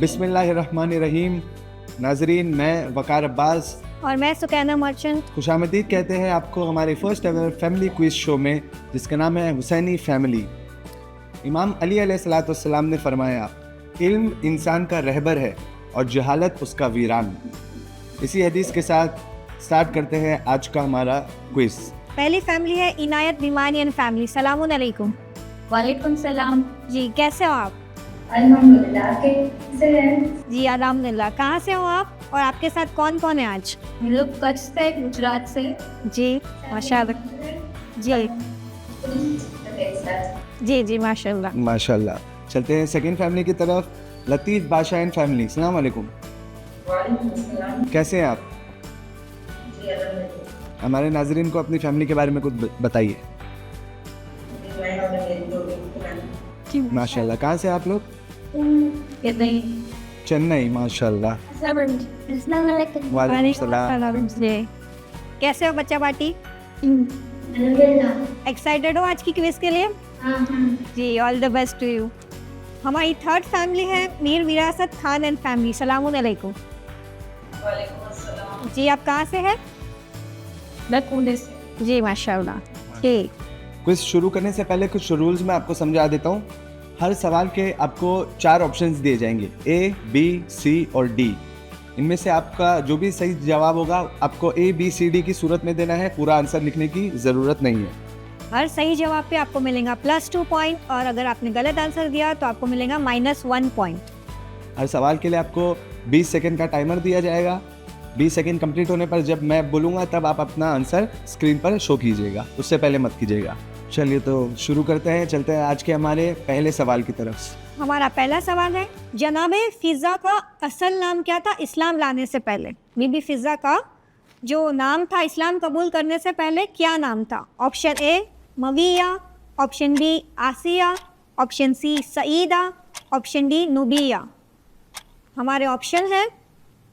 बिस्मिल्लाहिर्रहमानिर्रहीम। नाजरीन, मैं वकार अब्बास और मैं सुकैना मर्चेंट खुशामदीद कहते हैं आपको हमारे first ever family quiz show में, जिसका नाम है हुसैनी फैमिली। इमाम अली अलैहिस्सलाम ने फरमाया, इल्म इंसान का रहबर है और जहालत उसका वीरान। इसी हदीस के साथ स्टार्ट करते हैं आज का हमारा क्विज। पहली फैमिली है इनायत बिमानियन फैमिली। सलामुन अलैकुम। वालेकुम सलाम। जी, कैसे हो आप? अल्हम्दुलिल्लाह। कैसे हैं? जी अल्हम्दुलिल्लाह। कहाँ से हो आप और आपके साथ कौन कौन है आज? हम लोग कच्छ से, गुजरात से। जी माशाल्लाह। जी जी माशाल्लाह। माशाल्लाह। चलते हैं सेकंड फैमिली की तरफ, लतीफ़ बादशाह एंड फैमिली। अस्सलाम वालेकुम। वालेकुम सलाम। कैसे हैं आप? जी अल्हम्दुलिल्लाह। हमारे नाजरीन को अपनी फैमिली के बारे में कुछ बताइए। मैं और मेरी दो बहन। माशाल्लाह। कहाँ से आप लोग? कितने? चेन्नई। माशाल्लाह। अस्सलाम वालेकुम। वालेकुम सलाम। जी, कैसे हो बच्चा पार्टी? अल्हम्दुलिल्लाह। एक्साइटेड हो आज की क्विज के लिए? हाँ। जी, all the best to you. हमारी थर्ड फैमिली है मीर विरासत खान एंड फैमिली। सलामुन अलैकुम। वालेकुम अस्सलाम। जी, आप कहाँ से हैं? मैं पुणे से। जी माशाल्लाह। ठीक, क्विज शुरू करने से पहले कुछ रूल्स मैं आपको समझा देता हूँ। हर सवाल के आपको 4 ऑप्शंस दिए जाएंगे, ए, बी, सी और डी। इनमें से आपका जो भी सही जवाब होगा आपको ए, बी, सी, डी की सूरत में देना है, पूरा आंसर लिखने की ज़रूरत नहीं है। हर सही जवाब पे आपको मिलेगा +2 पॉइंट और अगर आपने गलत आंसर दिया तो आपको मिलेगा -1 पॉइंट। हर सवाल के लिए आपको 20 सेकंड का टाइमर दिया जाएगा। 20 सेकंड कंप्लीट होने पर जब मैं बोलूँगा तब आप अपना आंसर स्क्रीन पर शो कीजिएगा, उससे पहले मत कीजिएगा। चलिए तो शुरू करते हैं, चलते हैं आज के हमारे पहले सवाल की तरफ। हमारा पहला सवाल है, जनाबे फिज़ा का असल नाम क्या था इस्लाम लाने से पहले? बीबी फिज़ा का जो नाम था इस्लाम कबूल करने से पहले क्या नाम था? Option A Mawiya, option B Asiya, option C Saeeda, option D Nubia. हमारे ऑप्शन है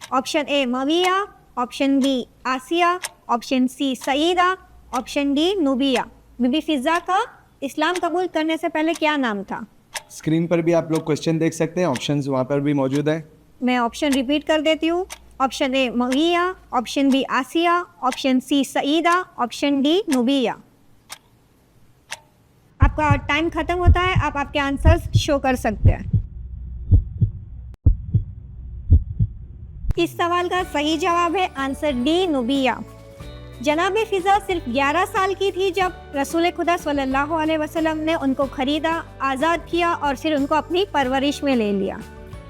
option A Mawiya, option B Asiya, option C Saeeda, option D Nubia. Bibi Fizza का इस्लाम कबूल करने से पहले क्या नाम था? स्क्रीन पर भी आप लोग क्वेश्चन देख सकते हैं, ऑप्शंस वहाँ पर भी मौजूद है। मैं ऑप्शन रिपीट कर देती हूँ। Option A Mawiya, option B Asiya, option C Saeeda, option D Nubia. आपका टाइम खत्म होता है, आप आपके आंसर्स शो कर सकते हैं। इस सवाल का सही जवाब है आंसर डी नुबिया। जनाब फिज़ा सिर्फ 11 साल की थी जब रसूल खुदा सल्लल्लाहु अलैहि वसल्लम ने उनको ख़रीदा, आज़ाद किया और फिर उनको अपनी परवरिश में ले लिया।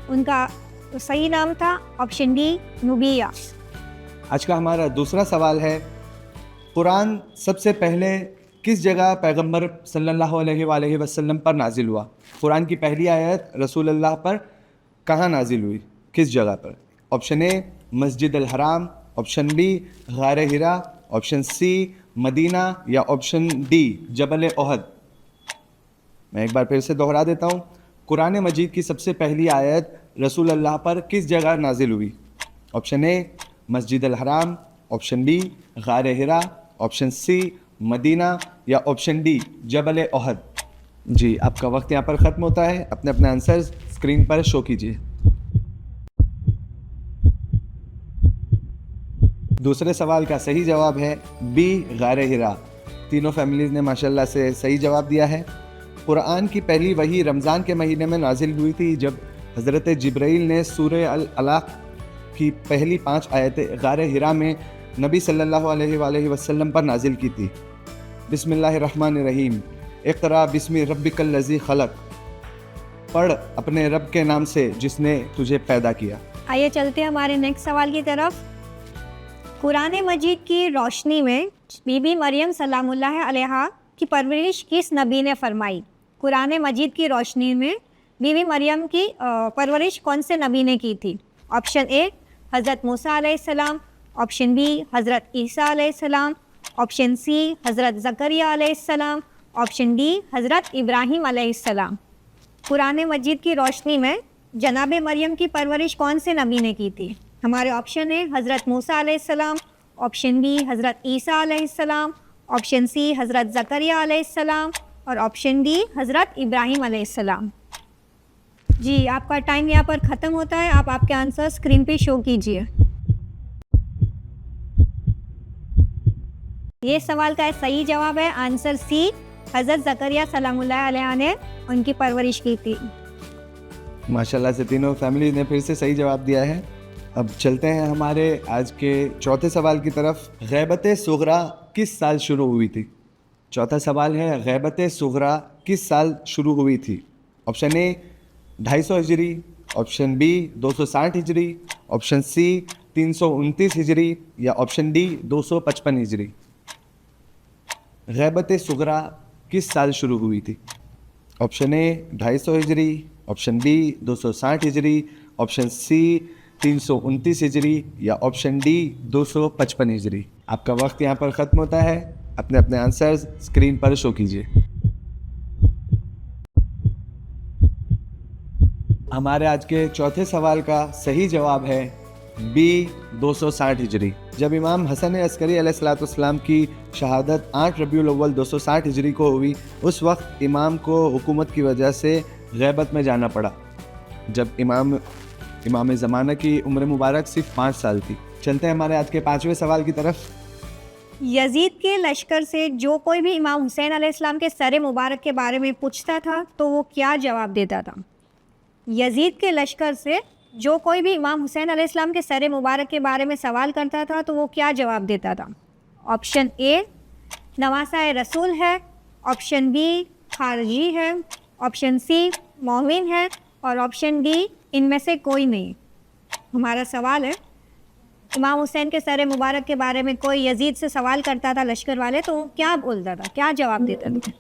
उनका तो सही नाम था ऑप्शन डी नुबिया। आज का हमारा दूसरा सवाल है, कुरान सबसे पहले किस जगह पैगंबर सल्लल्लाहु अलैहि वसल्लम पर नाजिल हुआ? कुरान की पहली आयत रसूलुल्लाह पर कहाँ नाजिल हुई, किस जगह पर? ऑप्शन ए मस्जिद अल हराम, ऑप्शन बी गार हिरा, ऑप्शन सी मदीना या ऑप्शन डी जबल ओहद। मैं एक बार फिर से दोहरा देता हूँ, कुरान मजीद की सबसे पहली आयत रसूल अल्लाह पर किस जगह नाजिल हुई? ऑप्शन ए मस्जिद अल हराम, ऑप्शन बी गार हिरा, ऑप्शन सी मदीना या ऑप्शन डी जबल ओहद। जी, आपका वक्त यहाँ पर ख़त्म होता है, अपने अपने आंसर स्क्रीन पर शो कीजिए। दूसरे सवाल का सही जवाब है बी गार हिरा। तीनों फैमिलीज़ ने माशाल्लाह से सही जवाब दिया है। कुरान की पहली वही रमज़ान के महीने में नाजिल हुई थी जब हज़रत जिब्राइल ने सूरह अल अलaq की पहली 5 आयतें गार हिरा में नबी सल्लल्लाहु अलैहि वसल्लम पर नाजिल की थी। बिस्मिल्लाहिर्रहमानिर्रहीम, इक़रा बिस्मि रब्बिकल लज़ी खलक़। पढ़ अपने रब के नाम से जिसने तुझे पैदा किया। आइए चलते हैं हमारे नेक्स्ट सवाल की तरफ। कुरान मजीद की रोशनी में बीबी मरियम सलामुल्लाह अलैहा की परवरिश किस नबी ने फरमाई? कुरान मजीद की रोशनी में बीबी मरियम की परवरिश कौन से नबी ने की थी? ऑप्शन ए हज़रत मूसा अलैहिस्सलाम, ऑप्शन बी हज़रत ईसा अलैहिस्सलाम, ऑप्शन सी हज़रत ज़करिया अलैहिस्सलाम, ऑप्शन डी हज़रत इब्राहीम अलैहिस्सलाम। कुरान मजीद की रोशनी में जनाब मरियम की परवरिश कौन से नबी ने की थी? हमारे ऑप्शन है हज़रत मूसा अलैहिस्सलाम, ऑप्शन बी हज़रत ईसा अलैहिस्सलाम, ऑप्शन सी हज़रत ज़करिया अलैहिस्सलाम और ऑप्शन डी हज़रत इब्राहीम अलैहिस्सलाम। जी आपका टाइम यहाँ पर ख़त्म होता है। आप आपके आंसर स्क्रीन पे शो कीजिए। ये सवाल का सही जवाब है आंसर सी। हज़रत ज़करिया सलामुल्लाह अलैह ने उनकी परवरिश की थी। माशाल्लाह से तीनों फैमिली ने फिर से सही जवाब दिया है। अब चलते हैं हमारे आज के चौथे सवाल की तरफ। गैबत सुगरा किस साल शुरू हुई थी? चौथा सवाल है, गैबत सुगरा किस साल शुरू हुई थी? ऑप्शन ए 250 हिजरी, ऑप्शन बी 260 हिजरी, ऑप्शन सी 329 हिजरी या ऑप्शन डी 255 हिजरी। गैबत सुगरा किस साल शुरू हुई थी? ऑप्शन ए 250 हिजरी, ऑप्शन बी 260 हिजरी, ऑप्शन सी 329 हिजरी या ऑप्शन डी 255 हिजरी। आपका वक्त यहाँ पर ख़त्म होता है। अपने अपने आंसर्स स्क्रीन पर शो कीजिए। हमारे आज के चौथे सवाल का सही जवाब है बी 260 हिजरी। जब इमाम हसन अस्करी अलैहिस्सलाम की शहादत 8 रबीउल अव्वल 260 हिजरी को हुई, उस वक्त इमाम को हुकूमत की वजह से गैबत में जाना पड़ा, जब इमाम ज़माना की उम्र मुबारक सिर्फ 5 साल थी। चलते हैं हमारे आज के पाँचवें सवाल की तरफ। यजीद के लश्कर से जो कोई भी इमाम हुसैन अलैहिस्सलाम के सर मुबारक के बारे में पूछता था तो वो क्या जवाब देता था? यजीद के लश्कर से जो कोई भी इमाम हुसैन अलैहिस्सलाम के सर मुबारक के बारे में सवाल करता था तो वो क्या जवाब देता था? ऑप्शन ए नवासा रसूल है, ऑप्शन बी खारजी है, ऑप्शन सी मोमिन है और ऑप्शन डी इनमें से कोई नहीं। हमारा सवाल है, इमाम हुसैन के सर मुबारक के बारे में कोई यजीद से सवाल करता था लश्कर वाले तो वो क्या बोलता था, क्या जवाब देता था?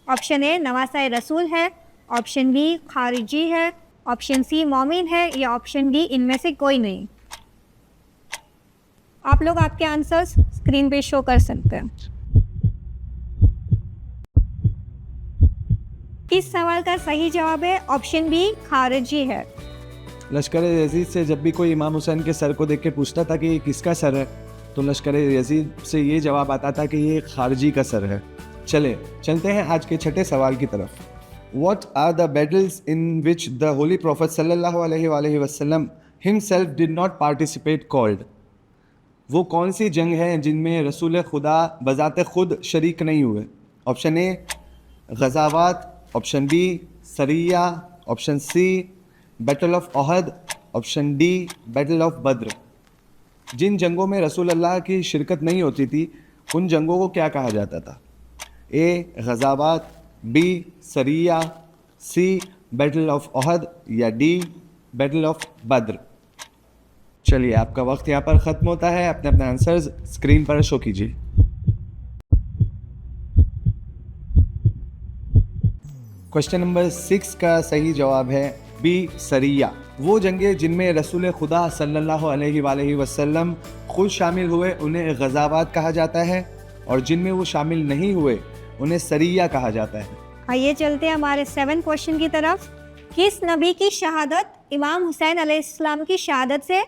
ऑप्शन ए नवासा रसूल है, ऑप्शन बी खारिजी है, ऑप्शन सी मोमिन है या ऑप्शन डी इनमें से कोई नहीं। आप लोग आपके आंसर्स स्क्रीन पे शो कर सकते हैं। इस सवाल का सही जवाब है ऑप्शन बी खारिजी है। लश्कर यजीद से जब भी कोई इमाम हुसैन के सर को देख के पूछता था कि ये किसका सर है, तो लश्कर यजीद से ये जवाब आता था कि ये खारजी का सर है। चलते हैं आज के छठे सवाल की तरफ। What are the battles in which the Holy Prophet sallallahu alaihi wasallam himself did not participate called? वो कौन सी जंग है जिनमें रसूल खुदा बज़ाते खुद शरीक नहीं हुए? ऑप्शन ए गज़ावात, ऑप्शन बी सरिया, option C battle of Uhud, option D battle of Badr. जिन जंगों में रसूल अल्लाह की शिरकत नहीं होती थी उन जंगों को क्या कहा जाता था? ए गज़ावात, बी सरिया, सी बैटल ऑफ ओहद या डी बैटल ऑफ बद्र। चलिए आपका वक्त यहाँ पर ख़त्म होता है। अपने अपने आंसर्स स्क्रीन पर शो कीजिए। क्वेश्चन नंबर 6 का सही जवाब है बी सरिया। वो जंगें जिनमें रसूल खुदा सल्लल्लाहु अलैहि वसल्लम खुद शामिल हुए उन्हें गज़ावात कहा जाता है और जिनमें वो शामिल नहीं हुए उन्हें सरिया कहा जाता है। आइए चलते हैं हमारे 7 क्वेश्चन की तरफ। किस नबी की शहादत इमाम हुसैन अलैहिस्सलाम की शहादत से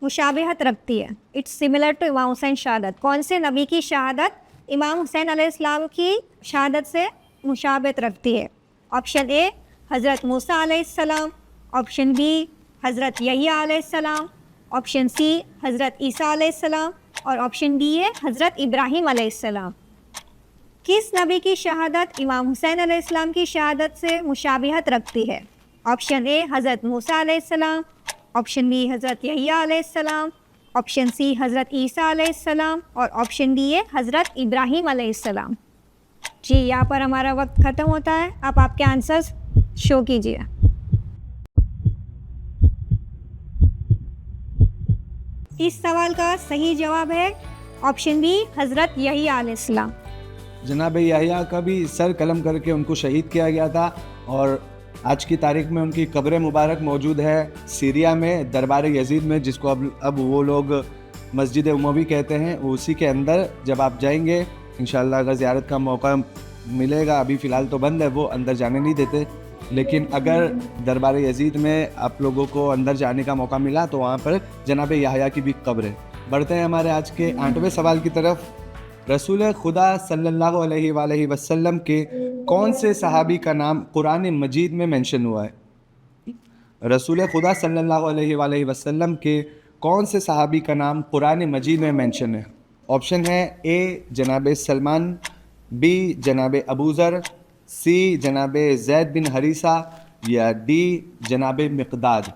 मुशाबिहत रखती है? इट्स सिमिलर टू इमाम हुसैन शहादत। कौन से नबी की शहादत इमाम हुसैन अलैहिस्सलाम की शहादत से मुशाबिहत रखती है? ऑप्शन ए हज़रत मूसा अलैहिस्सलाम, ऑप्शन बी हज़रत यहिया अलैहिस्सलाम, ऑप्शन सी हज़रत ईसा अलैहिस्सलाम और ऑप्शन डी है हज़रत इब्राहीम अलैहिस्सलाम। किस नबी की शहादत इमाम हुसैन अलैहिस्सलाम की शहादत से मुशाबिहत रखती है? ऑप्शन ए हज़रत मूसा अलैहिस्सलाम, ऑप्शन बी हज़रत यहिया अलैहिस्सलाम, ऑप्शन सी हज़रत ईसा अलैहिस्सलाम और ऑप्शन डी है हज़रत इब्राहीम अलैहिस्सलाम। जी यहाँ पर हमारा वक्त ख़त्म होता है। आप आपके आंसर्स शो कीजिए। इस सवाल का सही जवाब है ऑप्शन बी हज़रत यहिया अलैहिस्सलाम। जनाब याहिया का भी सर कलम करके उनको शहीद किया गया था और आज की तारीख में उनकी कब्र मुबारक मौजूद है सीरिया में, दरबार यजीद में, जिसको अब वो लोग मस्जिद उमवी कहते हैं। उसी के अंदर जब आप जाएंगे इंशाअल्लाह अगर ज़ियारत का मौका मिलेगा, अभी फ़िलहाल तो बंद है, वो अंदर जाने नहीं देते, लेकिन अगर दरबार यजीद में आप लोगों को अंदर जाने का मौका मिला तो वहाँ पर जनाब याहिया की भी कब्र है। बढ़ते हैं हमारे आज के 8वें सवाल की तरफ। रसूल खुदा सल्लल्लाहु अलैहि वसल्लम के कौन से सहाबी का नाम कुरान मजीद में मेंशन हुआ है? रसूल खुदा सल्लल्लाहु अलैहि वसल्लम के कौन से सहाबी का नाम कुरान मजीद में मेंशन है? ऑप्शन है ए जनाब सलमान, बी जनाब अबू ज़र, सी जनाब ज़ैद बिन हरीसा या डी जनाब मिक़दाद।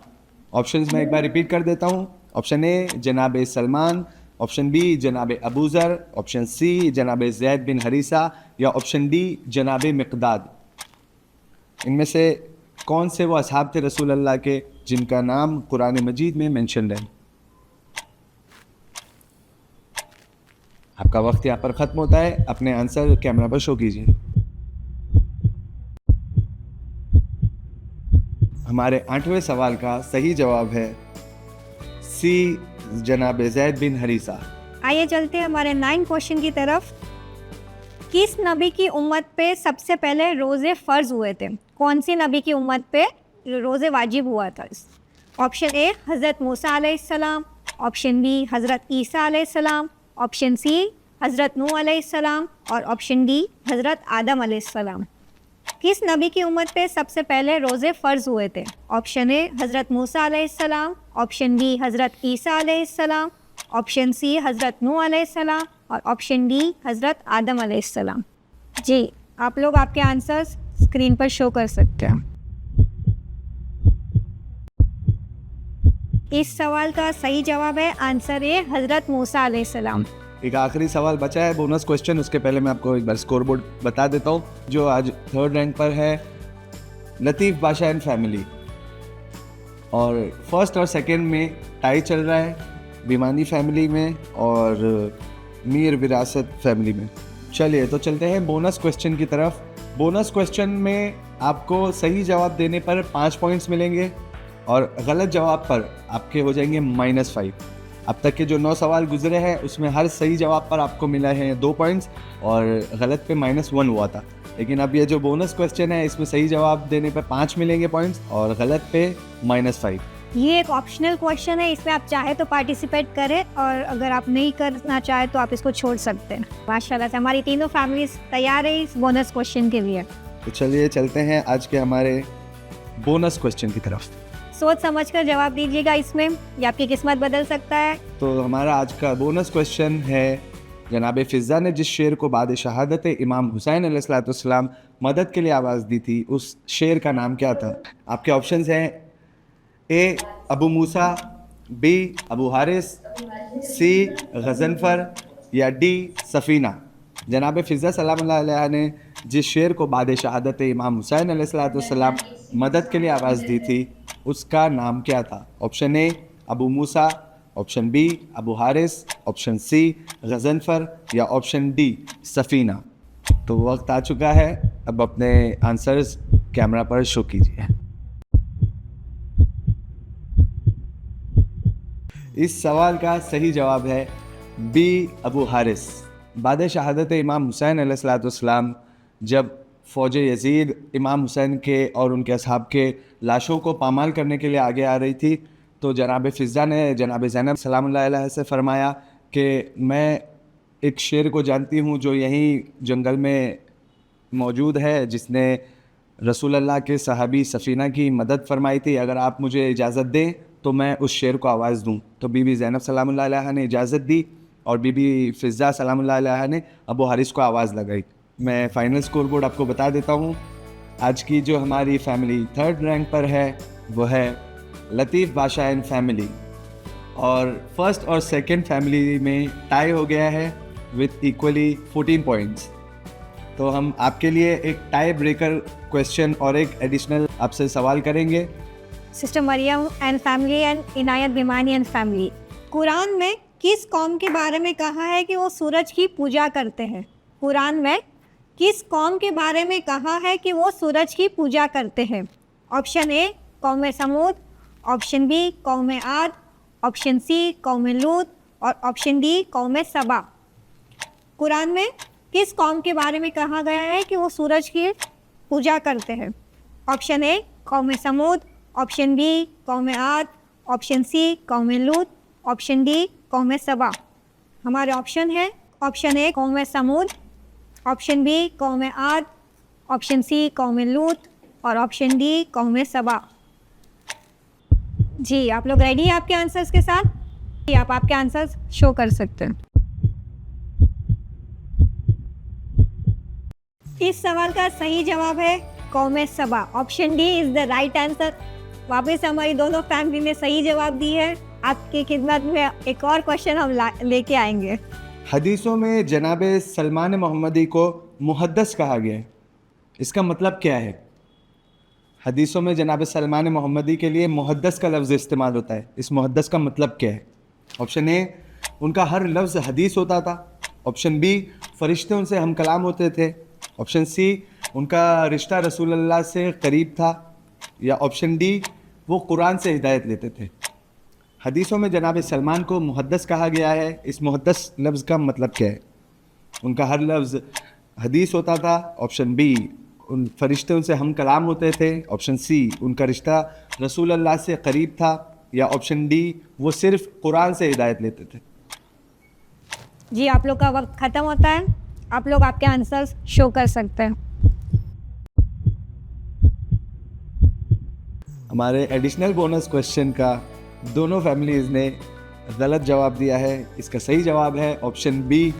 ऑप्शंस मैं एक बार रिपीट कर देता हूँ। ऑप्शन ए जनाब सलमान, ऑप्शन बी जनाब अबू ज़र, ऑप्शन सी जनाब ज़ैद बिन हरीसा या ऑप्शन डी जनाब मिक़दाद। इनमें से कौन से वो असहाब थे रसूल अल्लाह के जिनका नाम कुरान मजीद में मेंशन है? आपका वक्त यहाँ पर ख़त्म होता है। अपने आंसर कैमरा पर शो कीजिए। हमारे 8वें सवाल का सही जवाब है सी जनाब ज़ैद बिन हरीसा। आइए चलते हैं हमारे 9 क्वेश्चन की तरफ। किस नबी की उम्मत पे सबसे पहले रोज़े फ़र्ज हुए थे? कौन सी नबी की उम्मत पे रोज़े वाजिब हुआ था? ऑप्शन ए हज़रत मूसा अलैहिस्सलाम, ऑप्शन बी हज़रत ईसा अलैहिस्सलाम, ऑप्शन सी हज़रत नूह अलैहिस्सलाम और ऑप्शन डी हज़रत आदम अलैहिस्सलाम। किस नबी की उम्मत पे सबसे पहले रोज़े फ़र्ज हुए थे? ऑप्शन ए हज़रत मूसा अलैहिस्सलाम, ऑप्शन बी हज़रत ईसा अलैहिस्सलाम, ऑप्शन सी हज़रत नूह अलैहिस्सलाम और ऑप्शन डी हज़रत आदम अलैहिस्सलाम। जी, आप लोग आपके आंसर्स स्क्रीन पर शो कर सकते हैं। इस सवाल का सही जवाब है आंसर ए हज़रत मूसा अलैहिस्सलाम। एक आखिरी सवाल बचा है, बोनस क्वेश्चन। उसके पहले मैं आपको एक बार स्कोर बोर्ड बता देता हूँ। जो आज 3rd रैंक पर है लतीफ़ बादशाह एंड फैमिली, और 1st और 2nd में टाई चल रहा है बीमानी फैमिली में और मीर विरासत फैमिली में। चलिए तो चलते हैं बोनस क्वेश्चन की तरफ। बोनस क्वेश्चन में आपको सही जवाब देने पर 5 पॉइंट्स मिलेंगे और गलत जवाब पर आपके हो जाएंगे -5। अब तक के जो 9 सवाल गुजरे हैं उसमें हर सही जवाब पर आपको मिला है 2 पॉइंट्स और गलत पे -1 हुआ था। लेकिन अब ये जो बोनस क्वेश्चन है इसमें सही जवाब देने पर 5 मिलेंगे पॉइंट्स और गलत पे -5। ये एक ऑप्शनल क्वेश्चन है, इसमें आप चाहे तो पार्टिसिपेट करें और अगर आप नहीं करना चाहे तो आप इसको छोड़ सकते हैं। माशाल्लाह से हमारी तीनों फैमिलीज तैयार है इस बोनस क्वेश्चन के लिए। तो चलिए चलते हैं आज के हमारे बोनस क्वेश्चन की तरफ। सोच समझ कर जवाब दीजिएगा, इसमें ये आपकी किस्मत बदल सकता है। तो हमारा आज का बोनस क्वेश्चन है, जनाब फ़िज़ा ने जिस शेर को बाद शहादत इमाम हुसैन अलैहिस्सलाम मदद के लिए आवाज़ दी थी उस शेर का नाम क्या था? आपके ऑप्शंस हैं ए अबू मूसा, बी अबू हारिस, सी गज़नफ़र या डी सफ़ीना। जनाब फ़िज़ा सलामुल्लाह अलैहा ने जिस शेर को बाद शहादत इमाम हुसैन अलैहिस्सलाम मदद के लिए आवाज़ दी थी उसका नाम क्या था? Option A Abu Musa, option B Abu Haris, option C Ghazanfar या ऑप्शन डी सफ़ीना। तो वक्त आ चुका है, अब अपने आंसर्स कैमरा पर शो कीजिए। इस सवाल का सही जवाब है बी अबू हारिस। बाद शहादत इमाम हुसैन अलैहिस्सलाम जब फ़ौज यज़ीद इमाम हुसैन के और उनके असहाब के लाशों को पामाल करने के लिए आगे आ रही थी तो जनाब फ़िज़ा ने जनाब ज़ैनब सलामुल्लाह अलैहा से फ़रमाया कि मैं एक शेर को जानती हूँ जो यहीं जंगल में मौजूद है जिसने रसूल अल्लाह के सहाबी सफ़ीना की मदद फ़रमाई थी। अगर आप मुझे इजाज़त दें तो मैं उस शेर को आवाज़ दूँ। तो बीबी ज़ैनब सलामुल्लाह अलैहा ने इजाज़त दी और बीबी फ़िज़ा सलामुल्लाह अलैहा ने अबू हारिस को आवाज़ लगाई। मैं फ़ाइनल स्कोर बोर्ड आपको बता देता हूँ। आज की जो हमारी फैमिली 3rd रैंक पर है वो है लतीफ़ बादशाह एंड फैमिली, और 1st और 2nd फैमिली में टाई हो गया है विथ इक्वली 14 पॉइंट्स। तो हम आपके लिए एक टाई ब्रेकर क्वेश्चन और एक एडिशनल आपसे सवाल करेंगे। Sister Maryam and family and Inayat Bimani and family, Quran में किस कौम के बारे में कहा है कि वो सूरज की पूजा करते हैं? कुरान में किस कौम के बारे में कहा है कि वो सूरज की पूजा करते हैं? ऑप्शन ए कौम समूद, ऑप्शन बी कौम आद, ऑप्शन सी कौम लूत और ऑप्शन डी कौम सबा। कुरान में किस कौम के बारे में कहा गया है कि वो सूरज की पूजा करते हैं? ऑप्शन ए कौम समूद, ऑप्शन बी कौम आद, ऑप्शन सी कौम लूत, ऑप्शन डी कौम सबा। हमारे ऑप्शन है ऑप्शन ए कौम समूद, ऑप्शन बी कौम आद, ऑप्शन सी कौम लूत और ऑप्शन डी कौम सबा। जी आप लोग रेडी हैं आपके आंसर्स के साथ? जी आप आपके आंसर्स शो कर सकते हैं। इस सवाल का सही जवाब है कौम Saba. Option D is the right answer. वापस हमारी दोनों फैमिली ने सही जवाब दी है। आपकी खिदमत में एक और क्वेश्चन हम लेके आएंगे। हदीसों में जनाब सलमान मोहम्मदी को मुहद्दस कहा गया है, इसका मतलब क्या है? हदीसों में जनाब सलमान मोहम्मदी के लिए मुहद्दस का लफ्ज़ इस्तेमाल होता है, इस मुहद्दस का मतलब क्या है? ऑप्शन ए, उनका हर लफ्ज़ हदीस होता था। ऑप्शन बी, फरिश्ते उनसे हम कलाम होते थे। ऑप्शन सी, उनका रिश्ता रसूलुल्लाह से करीब था। या ऑप्शन डी, वो कुरान से हिदायत लेते थे। हदीसों में जनाब सलमान को मुहद्दस कहा गया है, इस मुहद्दस लफ्ज़ का मतलब क्या है? उनका हर लफ्ज़ हदीस होता था। ऑप्शन बी, उन फरिश्ते उनसे हम कलाम होते थे। ऑप्शन सी, उनका रिश्ता रसूलुल्लाह से करीब था। या ऑप्शन डी, वो सिर्फ कुरान से हिदायत लेते थे। जी आप लोग का वक्त ख़त्म होता है। आप लोग आपके आंसर्स शो कर सकते हैं। हमारे एडिशनल बोनस क्वेश्चन का दोनों फैमिलीज़ ने गलत जवाब दिया है। इसका सही जवाब है ऑप्शन बी,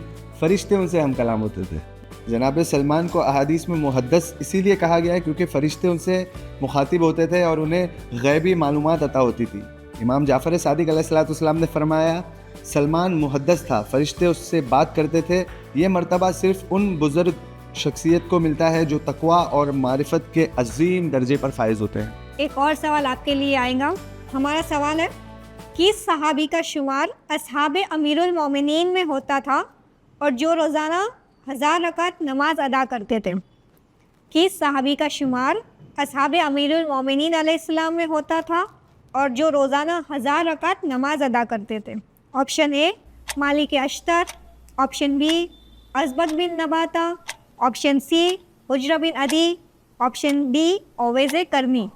फरिश्ते उनसे हम कलाम होते थे। जनाब सलमान को अहादीस में मुहद्दस इसीलिए कहा गया है क्योंकि फ़रिश्ते उनसे मुखातिब होते थे और उन्हें गैबी मालूमात अता होती थी। इमाम जाफ़र सादिक अलैहिस्सलाम ने फरमाया, सलमान मुहद्दस था, फ़रिश्ते उससे बात करते थे। ये मर्तबा सिर्फ़ उन बुज़ुर्ग शख्सियत को मिलता है जो तक़वा और मारिफत के अजीम दर्जे पर फायज़ होते हैं। एक और सवाल आपके लिए आएगा। हमारा सवाल है, किस सहाबी का शुमार असहाबे अमीरुल मोमिनीन में होता था और जो रोज़ाना 1000 रकात नमाज अदा करते थे? किस सहाबी का शुमार असहाबे अमीरुल मोमिनीन अलैहिस्सलाम में होता था और जो रोज़ाना 1000 रकात नमाज अदा करते थे? ऑप्शन ए, मालिक अश्तर। ऑप्शन बी, अज़बत बिन नबाता। ऑप्शन सी, हुज्र बिन अदी। ऑप्शन डी, ओवैज़ करनी।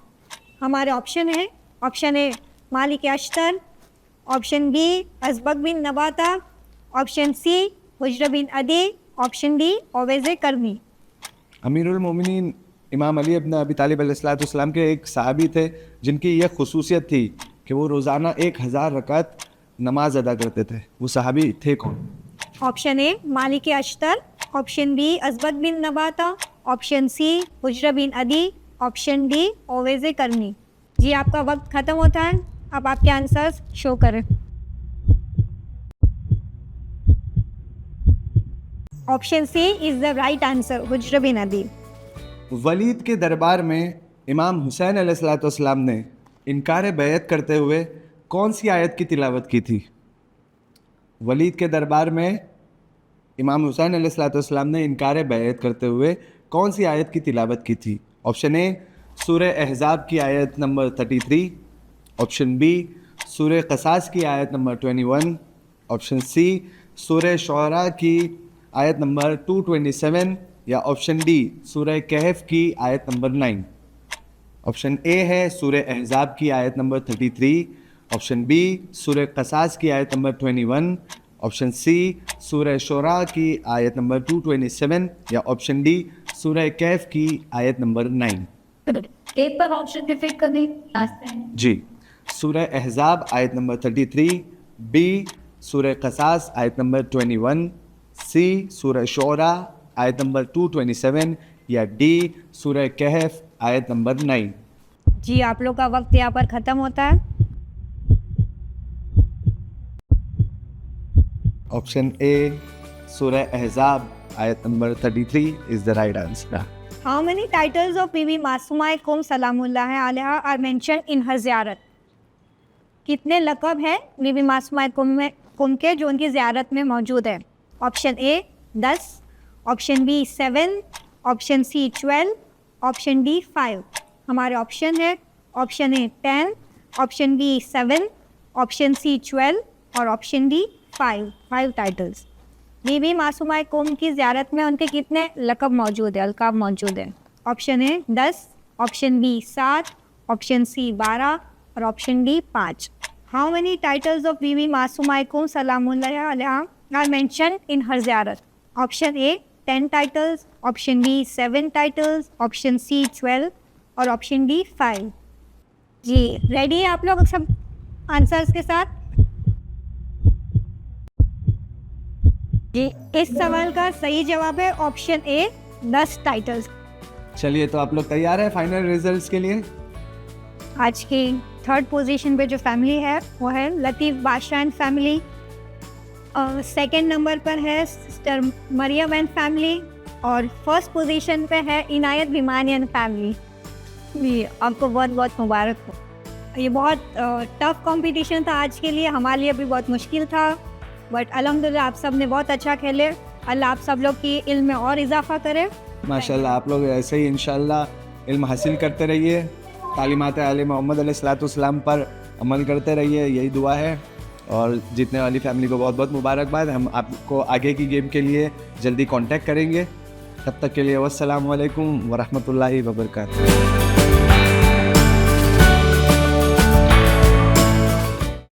हमारे ऑप्शन है, ऑप्शन ए मालिक अश्तर, ऑप्शन बी अज़बक बिन नबाता, ऑप्शन सी हुज्र बिन अदी, ऑप्शन डी ओवैज़ करनी। अमीरुल मोमिनीन इमाम अली इब्न अबी तालिब अलैहिस्सलाम के एक सहाबी थे जिनकी यह खुसूसियत थी कि वो रोज़ाना 1000 रकात नमाज अदा करते थे। वो सहाबी थे कौन? ऑप्शन ए मालिक अश्तर, ऑप्शन बी अज़बक बिन नबाता, ऑप्शन सी हुज्र बिन अदी, ऑप्शन डी ओवैज़ करनी। जी आपका वक्त ख़त्म होता है। अब आपके आंसर्स शो करें। Option C is the right answer, Hujr bin Adi. Walid के दरबार में इमाम हुसैन अलैहिस्सलाम ने इनकार बैत करते हुए कौन सी आयत की तिलावत की थी? वलीद के दरबार में इमाम हुसैन अलैहिस्सलाम ने इनकार बैत करते हुए कौन सी आयत की तिलावत की थी? ऑप्शन ए, सूरह अहज़ाब की आयत नंबर 33। ऑप्शन बी, सूरह क़सास की आयत नंबर 21। ऑप्शन सी, सूरह शुअरा की आयत नंबर 227। या ऑप्शन डी, सूरह कहफ की आयत नंबर 9। ऑप्शन ए है सूरह अहज़ाब की आयत नंबर 33। ऑप्शन बी, सूरह क़सास की आयत नंबर 21। ऑप्शन सी, सूरह शुअरा की आयत नंबर 227। या ऑप्शन डी, सूरह कहफ की आयत नंबर 9। एक पर ऑप्शन रिपीट कर दें लास्ट टाइम। जी, सूरह अहज़ाब आयत नंबर 33, बी सूरह क़सास आयत नंबर 21, सी सूरह शुअरा आयत नंबर 227 या डी सूरह कहफ आयत नंबर 9। जी आप लोग का वक्त यहाँ पर ख़त्म होता है। ऑप्शन ए सूरह अहज़ाब आयत number 33 is the right answer. How many titles of बीबी मासूमा कुम सलामुल्लाह अलैहा आर मेंशन्ड इन हर ज़ियारत? कितने लक़ब हैं बीबी मासूमा कुम के जो उनकी ज़ियारत में मौजूद है? Option A 10, option B 7, option C 12, option D 5। हमारे ऑप्शन है, option A 10, option B 7, option C 12 और option D 5 titles. Bibi Masuma Qom की ज़ियारत में उनके कितने लक़ब मौजूद है, अलकाब मौजूद है? Option A 10, option B 7, option C 12 और option D 5। How many titles of Bibi Masuma Qom सलामुल्लाह अलैहा आर मेंशन्ड इन हर ज़ियारत? Option A 10 titles, option B 7 titles, option C 12 और ऑप्शन डी 5। जी रेडी है आप लोग सब? आंसर्स के साथ। जी, इस सवाल का सही जवाब है ऑप्शन ए, 10 टाइटल्स। चलिए, तो आप लोग तैयार हैं फाइनल रिजल्ट्स के लिए? आज की थर्ड पोजीशन पे जो फैमिली है वो है लतीफ़ बादशाह एंड फैमिली। सेकंड नंबर पर है सिस्टर मरियम एंड फैमिली और फर्स्ट पोजीशन पे है इनायत भिमानी एंड फैमिली। जी, आपको बहुत बहुत मुबारक हो। ये बहुत टफ कंपटीशन था आज के लिए, हमारे लिए भी बहुत मुश्किल था, बट अल्हम्दुलिल्लाह आप सब ने बहुत अच्छा खेले। अल्लाह आप सब लोग की इल्म में और इजाफा करे। माशाल्लाह, आप लोग ऐसे ही इंशाल्लाह इल्म हासिल करते रहिए, तालीमात आले मोहम्मद अलैहिस्सलाम पर अमल करते रहिए, यही दुआ है। और जीतने वाली फैमिली को बहुत बहुत मुबारकबाद। हम आपको आगे की गेम के लिए जल्दी कांटेक्ट करेंगे। तब तक के लिए वस्सलामु अलैकुम वरहमतुल्लाहि वबरकातुहू।